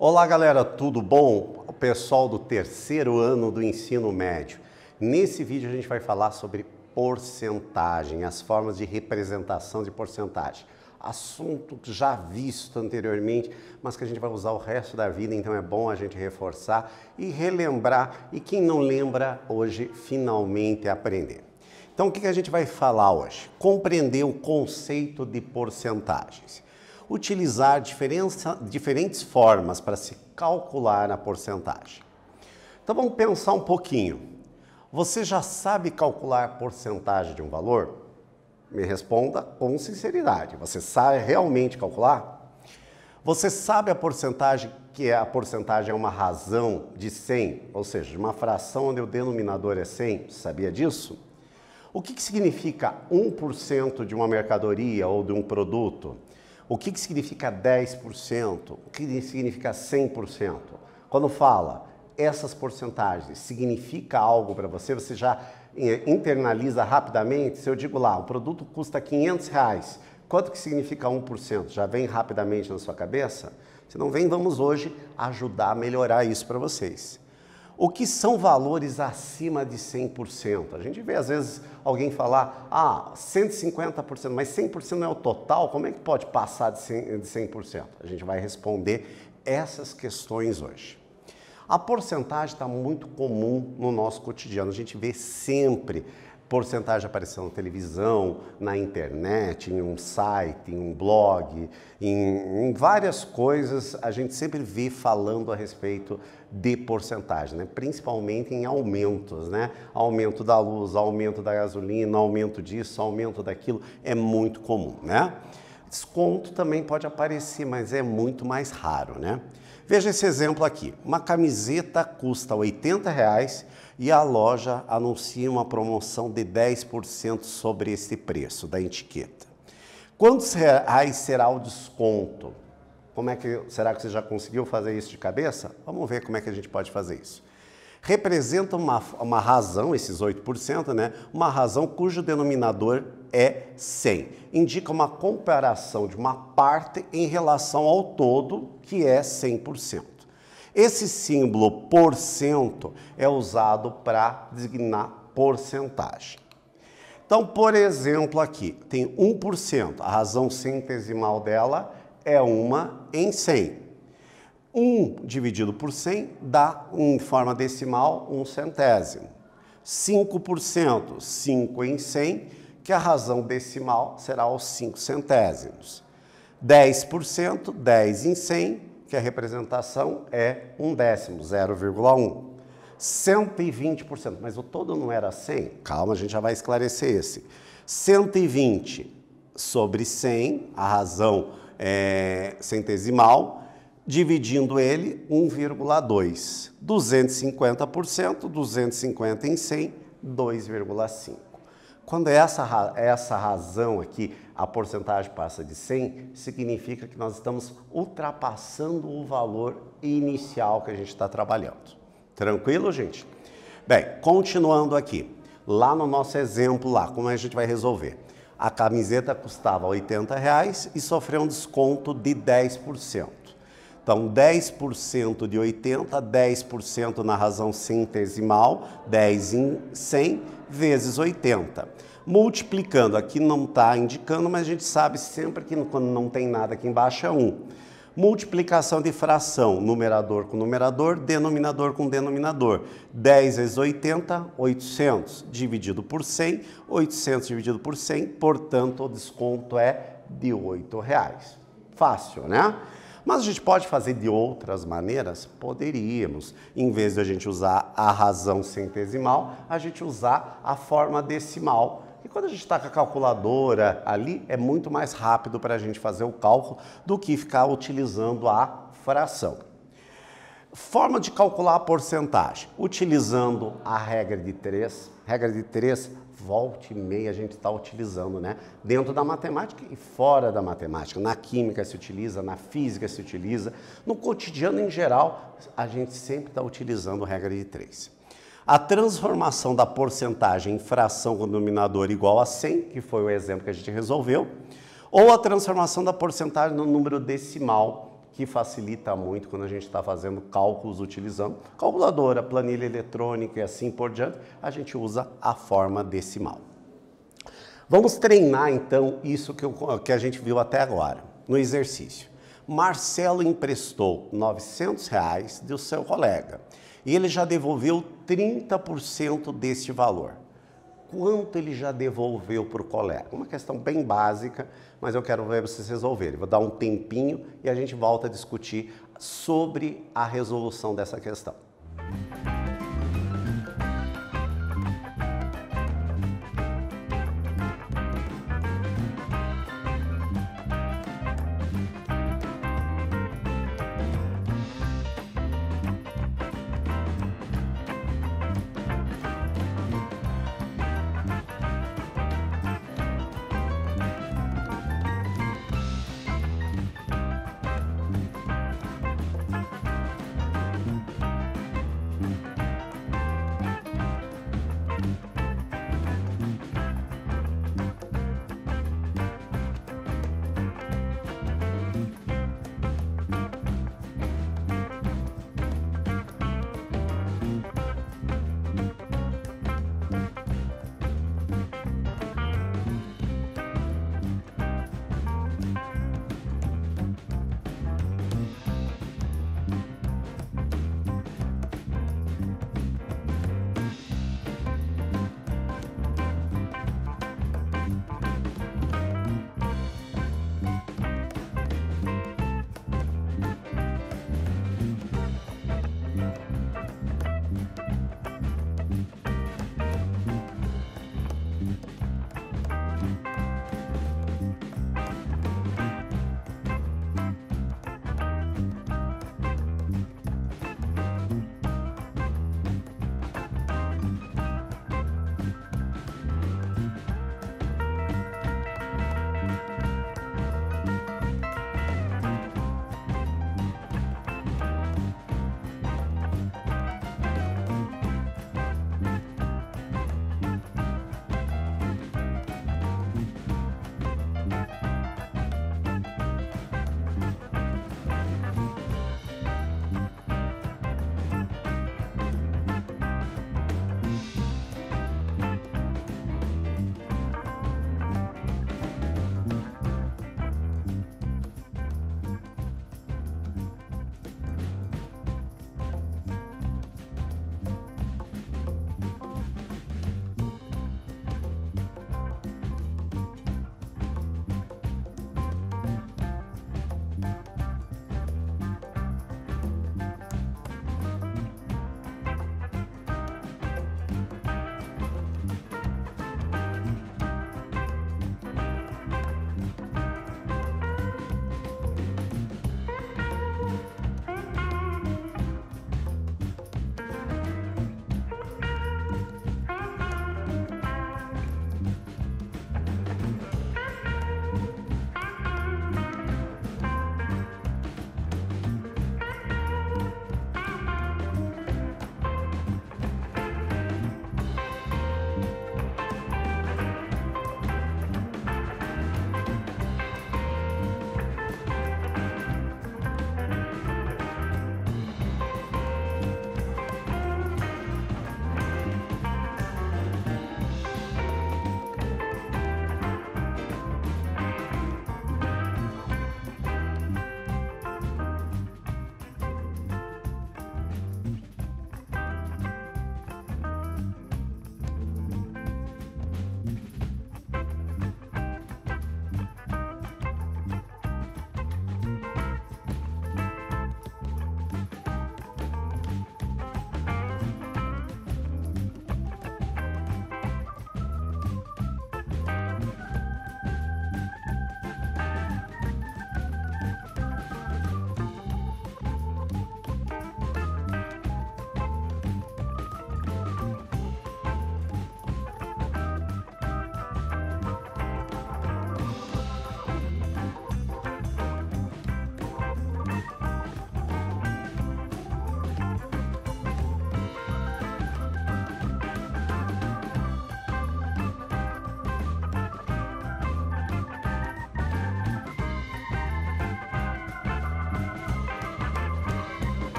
Olá galera, tudo bom? O pessoal do terceiro ano do ensino médio. Nesse vídeo a gente vai falar sobre porcentagem, as formas de representação de porcentagem. Assunto já visto anteriormente, mas que a gente vai usar o resto da vida, então é bom a gente reforçar e relembrar. E quem não lembra, hoje finalmente aprender. Então o que a gente vai falar hoje? Compreender o conceito de porcentagens. Utilizar diferentes formas para se calcular a porcentagem. Então vamos pensar um pouquinho. Você já sabe calcular a porcentagem de um valor? Me responda com sinceridade. Você sabe realmente calcular? Você sabe a porcentagem que a porcentagem é uma razão de 100, ou seja, de uma fração onde o denominador é 100? Você sabia disso? O que significa 1% de uma mercadoria ou de um produto? O que significa 10%? O que significa 100%? Quando fala essas porcentagens, significa algo para você? Você já internaliza rapidamente? Se eu digo lá, o produto custa R$500, quanto que significa 1%? Já vem rapidamente na sua cabeça? Se não vem, vamos hoje ajudar a melhorar isso para vocês. O que são valores acima de 100%? A gente vê às vezes alguém falar, 150%, mas 100% não é o total, como é que pode passar de 100%? A gente vai responder essas questões hoje. A porcentagem está muito comum no nosso cotidiano, a gente vê sempre porcentagem aparecendo na televisão, na internet, em um site, em um blog, em várias coisas, a gente sempre vê falando a respeito de porcentagem, né? Principalmente em aumentos, né? Aumento da luz, aumento da gasolina, aumento disso, aumento daquilo, é muito comum, né? Desconto também pode aparecer, mas é muito mais raro, né? Veja esse exemplo aqui, uma camiseta custa R$80 e a loja anuncia uma promoção de 10% sobre esse preço da etiqueta. Quantos reais será o desconto? Será que você já conseguiu fazer isso de cabeça? Vamos ver como é que a gente pode fazer isso. Representa uma razão, esses 8%, né? Uma razão cujo denominador é 100. Indica uma comparação de uma parte em relação ao todo, que é 100%. Esse símbolo porcento é usado para designar porcentagem. Então, por exemplo, aqui tem 1%, a razão centesimal dela é 1 em 100. 1 dividido por 100 dá, em forma decimal, 1 centésimo. 5%, 5 em 100, que a razão decimal será os 5 centésimos. 10%, 10 em 100, que a representação é 1/10, 0,1. 120%, mas o todo não era 100? Calma, a gente já vai esclarecer esse. 120 sobre 100, a razão centesimal, dividindo ele, 1,2. 250%, 250 em 100, 2,5. Quando essa razão aqui, a porcentagem passa de 100, significa que nós estamos ultrapassando o valor inicial que a gente está trabalhando. Tranquilo, gente? Bem, continuando aqui. Lá no nosso exemplo, como a gente vai resolver? A camiseta custava R$80 e sofreu um desconto de 10%. Então, 10% de 80, 10% na razão centesimal, 10 em 100, vezes 80. Multiplicando, aqui não está indicando, mas a gente sabe sempre que quando não tem nada aqui embaixo é 1. Multiplicação de fração, numerador com numerador, denominador com denominador. 10 vezes 80, 800, dividido por 100, 800 dividido por 100, portanto, o desconto é de R$8. Fácil, né? Mas a gente pode fazer de outras maneiras? Poderíamos. Em vez de a gente usar a razão centesimal, a gente usar a forma decimal. E quando a gente está com a calculadora ali, é muito mais rápido para a gente fazer o cálculo do que ficar utilizando a fração. Forma de calcular a porcentagem, utilizando a regra de 3. Regra de 3, volta e meia a gente está utilizando, né? Dentro da matemática e fora da matemática. Na química se utiliza, na física se utiliza. No cotidiano em geral, a gente sempre está utilizando a regra de 3. A transformação da porcentagem em fração com denominador igual a 100, que foi o exemplo que a gente resolveu, ou a transformação da porcentagem no número decimal, que facilita muito quando a gente está fazendo cálculos utilizando calculadora, planilha eletrônica e assim por diante, a gente usa a forma decimal. Vamos treinar então isso que a gente viu até agora, no exercício. Marcelo emprestou R$900 do seu colega e ele já devolveu 30% deste valor. Quanto ele já devolveu para o colega? Uma questão bem básica, mas eu quero ver vocês resolverem. Vou dar um tempinho e a gente volta a discutir sobre a resolução dessa questão.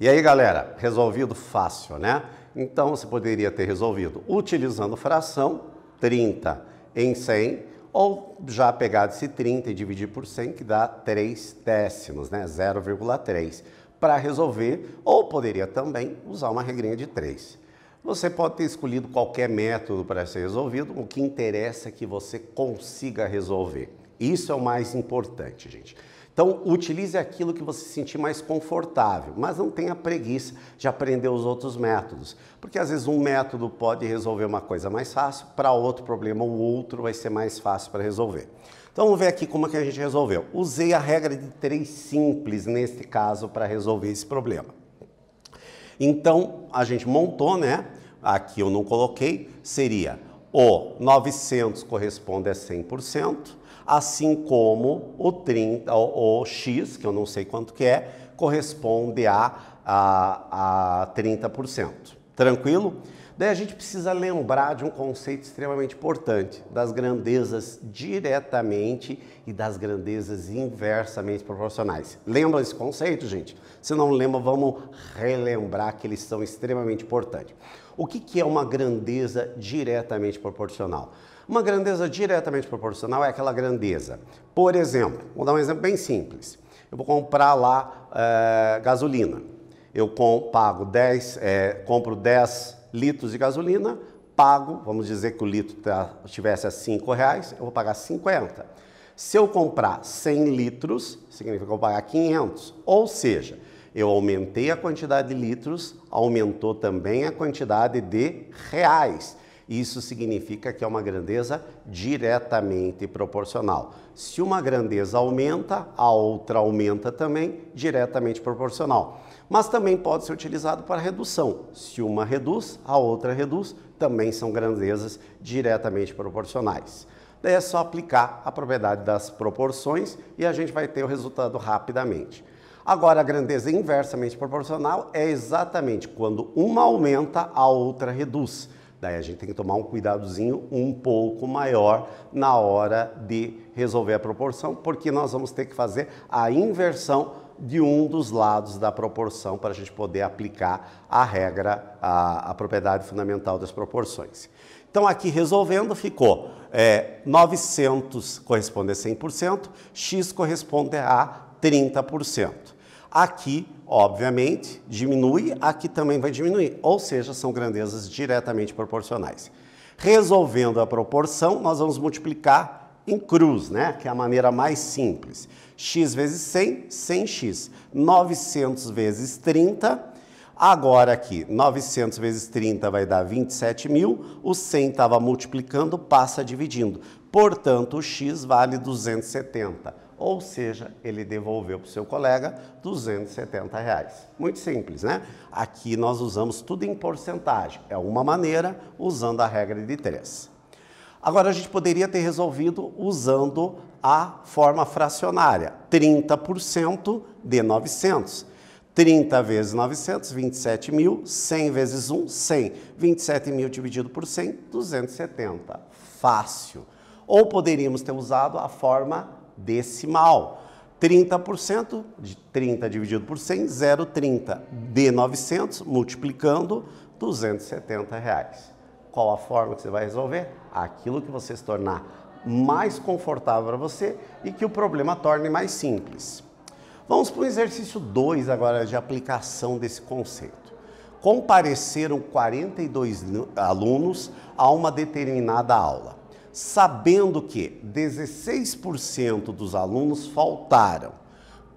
E aí, galera, resolvido fácil, né? Então, você poderia ter resolvido utilizando fração, 30 em 100, ou já pegar esse 30 e dividir por 100, que dá 3 décimos, né? 0,3, para resolver, ou poderia também usar uma regrinha de 3. Você pode ter escolhido qualquer método para ser resolvido, o que interessa é que você consiga resolver. Isso é o mais importante, gente. Então, utilize aquilo que você se sentir mais confortável, mas não tenha preguiça de aprender os outros métodos, porque às vezes um método pode resolver uma coisa mais fácil, para outro problema o outro vai ser mais fácil para resolver. Então, vamos ver aqui como é que a gente resolveu. Usei a regra de 3 simples neste caso para resolver esse problema. Então, a gente montou, né? Aqui eu não coloquei, seria o 900 corresponde a 100%, assim como o 30, o X, que eu não sei quanto que é, corresponde a 30%. Tranquilo? Daí a gente precisa lembrar de um conceito extremamente importante, das grandezas diretamente e das grandezas inversamente proporcionais. Lembra esse conceito, gente? Se não lembra, vamos relembrar que eles são extremamente importantes. O que é uma grandeza diretamente proporcional? Uma grandeza diretamente proporcional é aquela grandeza. Por exemplo, vou dar um exemplo bem simples. Eu vou comprar lá gasolina. Eu compro 10 litros de gasolina, pago, vamos dizer que o litro estivesse a R$5, eu vou pagar 50. Se eu comprar 100 litros, significa que eu vou pagar 500. Ou seja, eu aumentei a quantidade de litros, aumentou também a quantidade de reais. Isso significa que é uma grandeza diretamente proporcional. Se uma grandeza aumenta, a outra aumenta também, diretamente proporcional. Mas também pode ser utilizado para redução. Se uma reduz, a outra reduz, também são grandezas diretamente proporcionais. Daí é só aplicar a propriedade das proporções e a gente vai ter o resultado rapidamente. Agora, a grandeza inversamente proporcional é exatamente quando uma aumenta, a outra reduz. Daí a gente tem que tomar um cuidadozinho um pouco maior na hora de resolver a proporção, porque nós vamos ter que fazer a inversão de um dos lados da proporção para a gente poder aplicar a regra, a propriedade fundamental das proporções. Então aqui resolvendo ficou 900 corresponde a 100%, x corresponde a 30%. Aqui, obviamente, diminui, aqui também vai diminuir, ou seja, são grandezas diretamente proporcionais. Resolvendo a proporção, nós vamos multiplicar em cruz, né? Que é a maneira mais simples. X vezes 100, 100x. 900 vezes 30, agora aqui, 900 vezes 30 vai dar 27.000, o 100 estava multiplicando, passa dividindo. Portanto, o x vale 270. Ou seja, ele devolveu para o seu colega R$270. Muito simples, né? Aqui nós usamos tudo em porcentagem. É uma maneira usando a regra de 3. Agora a gente poderia ter resolvido usando a forma fracionária. 30% de 900. 30 vezes 900, 27.000. 100 vezes 1, 100. 27.000 dividido por 100, 270. Fácil. Ou poderíamos ter usado a forma decimal. 30% de 30 dividido por 100, 0,30. De 900, multiplicando, R$270. Qual a forma que você vai resolver? Aquilo que você se tornar mais confortável para você e que o problema torne mais simples. Vamos para o exercício 2 agora de aplicação desse conceito. Compareceram 42 alunos a uma determinada aula, sabendo que 16% dos alunos faltaram.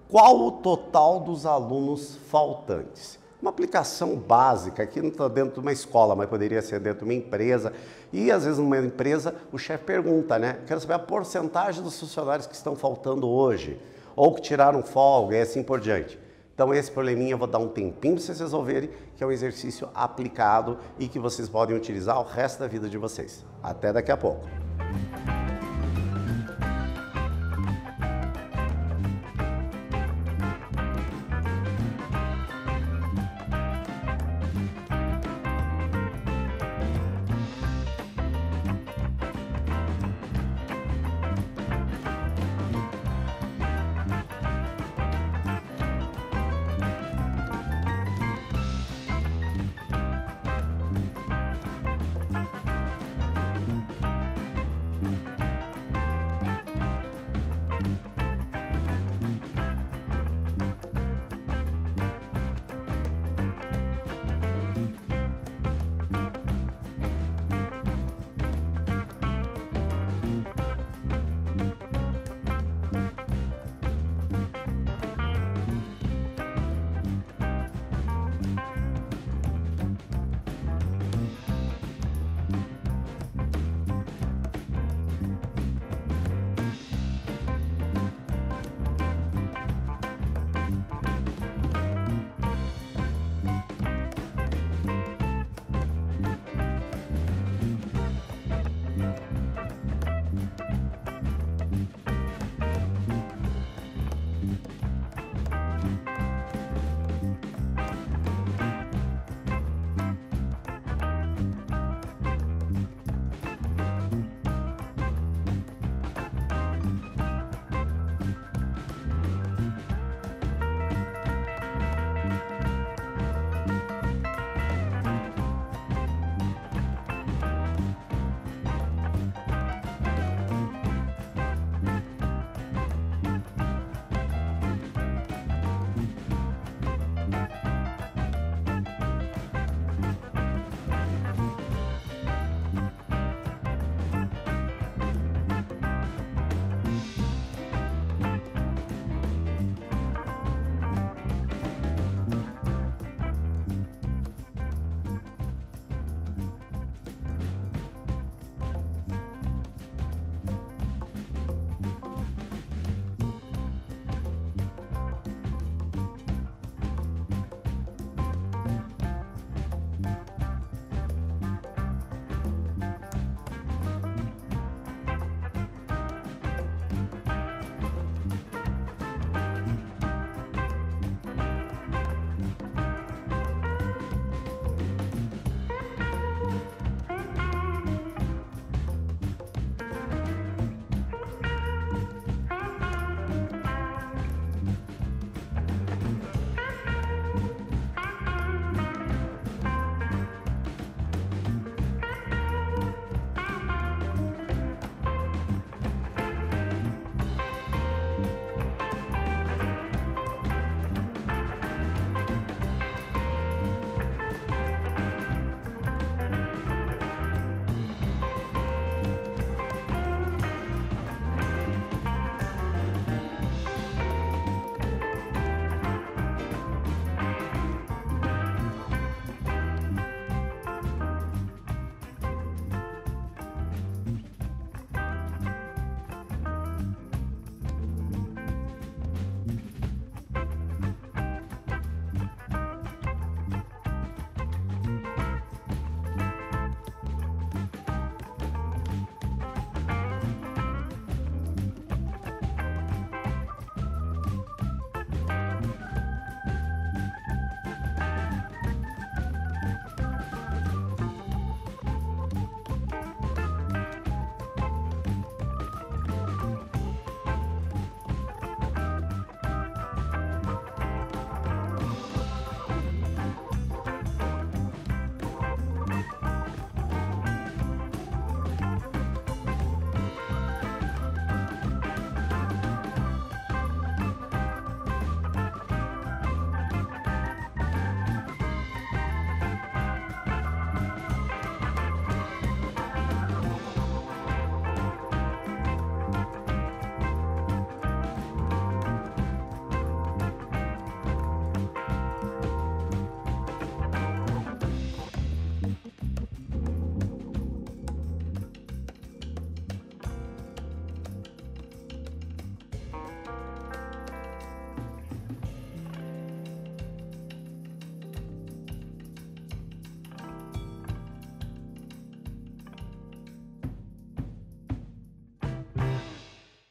Qual o total dos alunos faltantes? Uma aplicação básica, aqui não está dentro de uma escola, mas poderia ser dentro de uma empresa. E às vezes numa empresa o chefe pergunta, né? Quero saber a porcentagem dos funcionários que estão faltando hoje, ou que tiraram folga e assim por diante. Então esse probleminha eu vou dar um tempinho para vocês resolverem, que é um exercício aplicado e que vocês podem utilizar o resto da vida de vocês. Até daqui a pouco.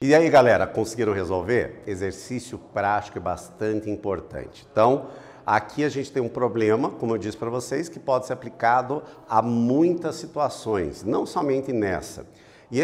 E aí, galera, conseguiram resolver? Exercício prático é bastante importante. Então, aqui a gente tem um problema, como eu disse para vocês, que pode ser aplicado a muitas situações, não somente nessa. E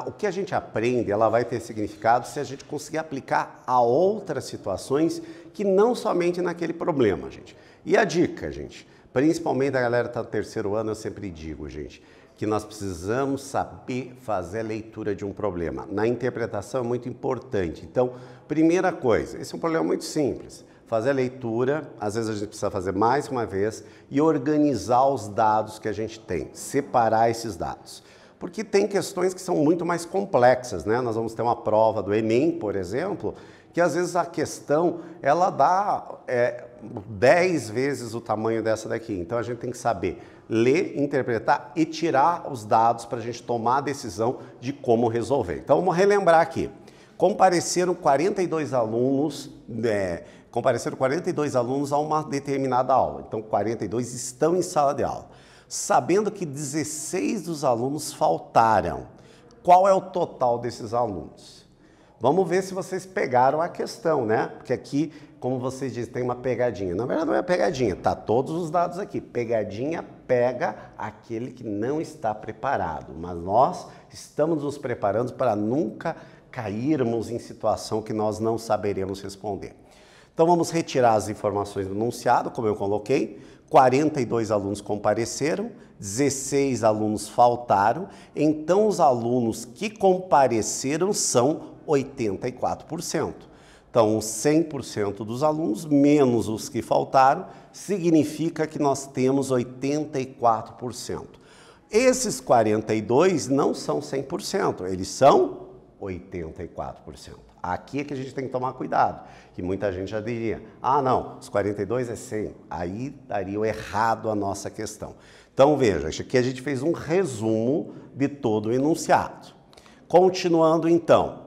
o que a gente aprende, ela vai ter significado se a gente conseguir aplicar a outras situações que não somente naquele problema, gente. E a dica, gente, principalmente a galera que está no terceiro ano, eu sempre digo, gente, que nós precisamos saber fazer a leitura de um problema. Na interpretação é muito importante. Então, primeira coisa, esse é um problema muito simples. Fazer a leitura, às vezes a gente precisa fazer mais uma vez e organizar os dados que a gente tem, separar esses dados. Porque tem questões que são muito mais complexas, né? Nós vamos ter uma prova do Enem, por exemplo, que às vezes a questão, ela dá 10 vezes o tamanho dessa daqui. Então a gente tem que saber ler, interpretar e tirar os dados para a gente tomar a decisão de como resolver. Então vamos relembrar aqui. Compareceram 42 alunos a uma determinada aula. Então 42 estão em sala de aula. Sabendo que 16 dos alunos faltaram. Qual é o total desses alunos? Vamos ver se vocês pegaram a questão, né? Porque aqui, como vocês dizem, tem uma pegadinha. Na verdade, não é pegadinha, tá todos os dados aqui. Pegadinha pega aquele que não está preparado. Mas nós estamos nos preparando para nunca cairmos em situação que nós não saberemos responder. Então, vamos retirar as informações do enunciado, como eu coloquei. 42 alunos compareceram, 16 alunos faltaram, então os alunos que compareceram são 84%. Então, 100% dos alunos, menos os que faltaram, significa que nós temos 84%. Esses 42 não são 100%, eles são 84%. Aqui é que a gente tem que tomar cuidado, que muita gente já diria, ah não, os 42 é 100, aí daria errado a nossa questão. Então veja, aqui a gente fez um resumo de todo o enunciado. Continuando então,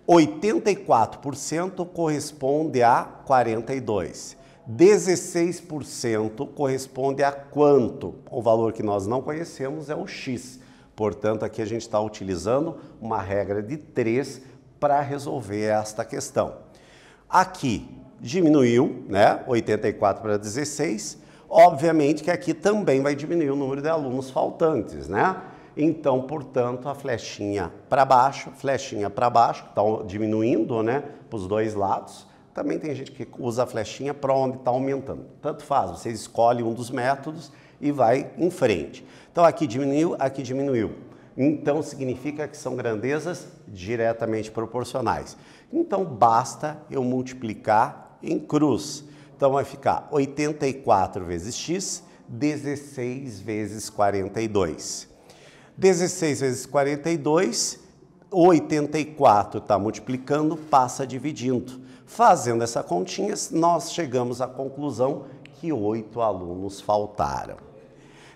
84% corresponde a 42, 16% corresponde a quanto? O valor que nós não conhecemos é o X, portanto aqui a gente está utilizando uma regra de 3 para resolver esta questão. Aqui diminuiu, né, 84 para 16, obviamente que aqui também vai diminuir o número de alunos faltantes, né? Então, portanto, a flechinha para baixo, está diminuindo, né, para os dois lados. Também tem gente que usa a flechinha para onde está aumentando. Tanto faz, você escolhe um dos métodos e vai em frente. Então, aqui diminuiu, aqui diminuiu. Então, significa que são grandezas diretamente proporcionais. Então, basta eu multiplicar em cruz. Então, vai ficar 84 vezes x, 16 vezes 42. 16 vezes 42, 84 está multiplicando, passa dividindo. Fazendo essa continha, nós chegamos à conclusão que 8 alunos faltaram.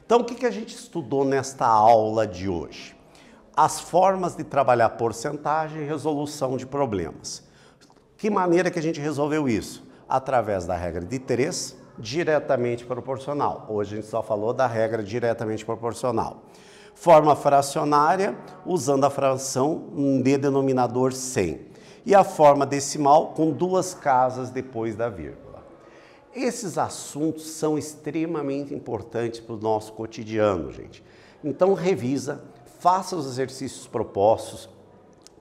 Então, o que a gente estudou nesta aula de hoje? As formas de trabalhar porcentagem e resolução de problemas. Que maneira que a gente resolveu isso? Através da regra de 3, diretamente proporcional. Hoje a gente só falou da regra diretamente proporcional. Forma fracionária, usando a fração de denominador 100. E a forma decimal com 2 casas depois da vírgula. Esses assuntos são extremamente importantes para o nosso cotidiano, gente. Então, revisa, faça os exercícios propostos,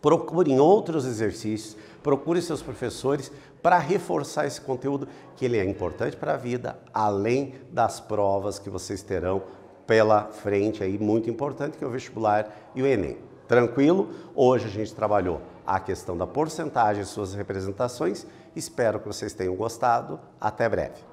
procurem outros exercícios, procure seus professores para reforçar esse conteúdo, que ele é importante para a vida, além das provas que vocês terão pela frente, aí, muito importante, que é o vestibular e o Enem. Tranquilo? Hoje a gente trabalhou a questão da porcentagem e suas representações. Espero que vocês tenham gostado. Até breve.